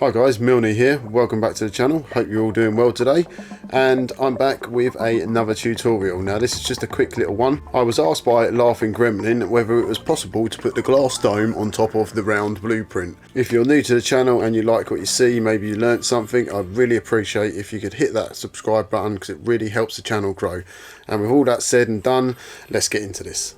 Hi guys, Milne here. Welcome back to the channel. Hope you're all doing well today. And I'm back with another tutorial. Now this is just a quick little one. I was asked by Laughing Gremlin whether it was possible to put the glass dome on top of the round blueprint. If you're new to the channel and you like what you see, maybe you learnt something, I'd really appreciate if you could hit that subscribe button because it really helps the channel grow. And with all that said and done, let's get into this.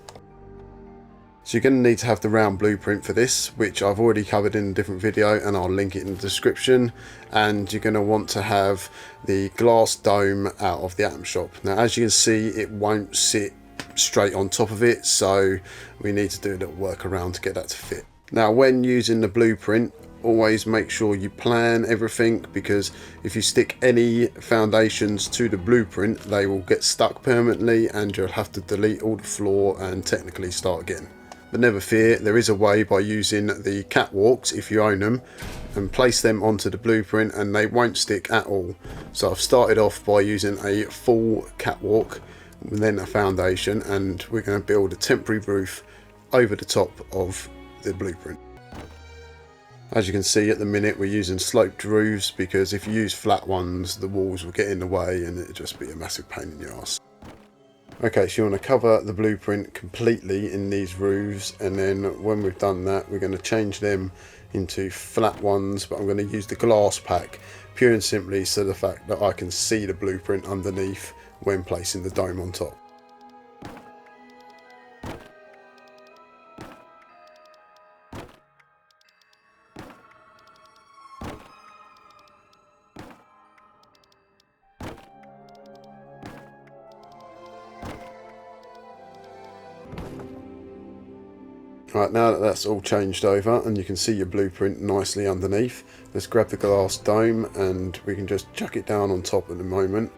So you're going to need to have the round blueprint for this, which I've already covered in a different video and I'll link it in the description. And you're going to want to have the glass dome out of the Atom Shop. Now as you can see, it won't sit straight on top of it, so we need to do a little workaround to get that to fit. Now when using the blueprint, always make sure you plan everything, because if you stick any foundations to the blueprint, they will get stuck permanently and you'll have to delete all the floor and technically start again. But never fear, there is a way by using the catwalks, if you own them, and place them onto the blueprint and they won't stick at all. So I've started off by using a full catwalk, then a foundation, and we're going to build a temporary roof over the top of the blueprint. As you can see at the minute, we're using sloped roofs because if you use flat ones, the walls will get in the way and it'll just be a massive pain in the arse. Okay, so you want to cover the blueprint completely in these roofs, and then when we've done that, we're going to change them into flat ones, but I'm going to use the glass pack pure and simply so the fact that I can see the blueprint underneath when placing the dome on top. Right, now that that's all changed over and you can see your blueprint nicely underneath, let's grab the glass dome and we can just chuck it down on top at the moment.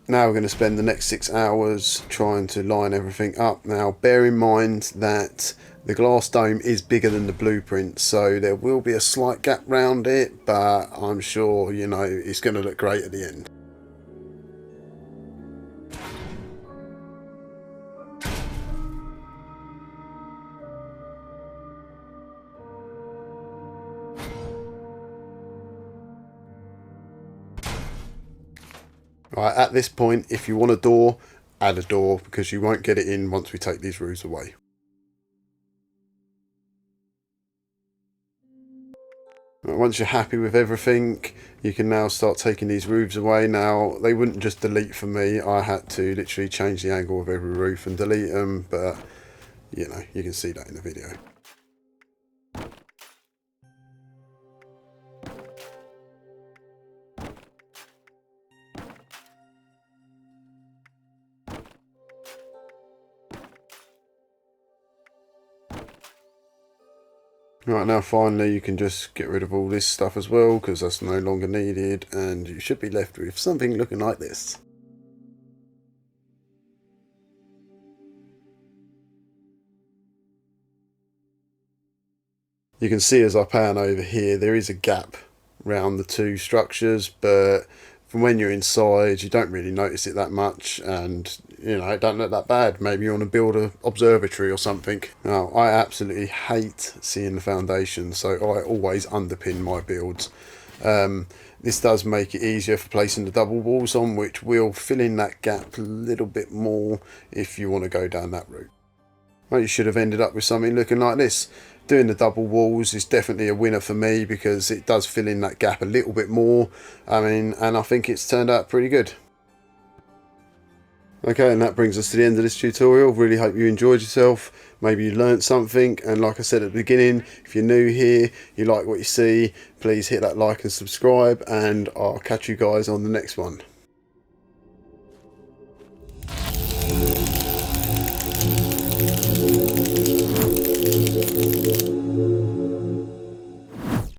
Now we're going to spend the next 6 hours trying to line everything up. Now bear in mind that the glass dome is bigger than the blueprint, so there will be a slight gap round it, but I'm sure, you know, it's going to look great at the end. Right, at this point, if you want a door, add a door, because you won't get it in once we take these roofs away. Once you're happy with everything, you can now start taking these roofs away. Now, they wouldn't just delete for me. I had to literally change the angle of every roof and delete them, but, you know, you can see that in the video. Right, now finally you can just get rid of all this stuff as well, because that's no longer needed, and you should be left with something looking like this. You can see as I pan over here, there is a gap around the two structures, but from when you're inside, you don't really notice it that much, and you know, it don't look that bad. Maybe you want to build an observatory or something. Now, I absolutely hate seeing the foundation, so I always underpin my builds. This does make it easier for placing the double walls on, which will fill in that gap a little bit more if you want to go down that route. Well, you should have ended up with something looking like this. Doing the double walls is definitely a winner for me because it does fill in that gap a little bit more. I mean, and I think it's turned out pretty good. Okay, and that brings us to the end of this tutorial. Really hope you enjoyed yourself. Maybe you learnt something, and like I said at the beginning, if you're new here, you like what you see, please hit that like and subscribe, and I'll catch you guys on the next one.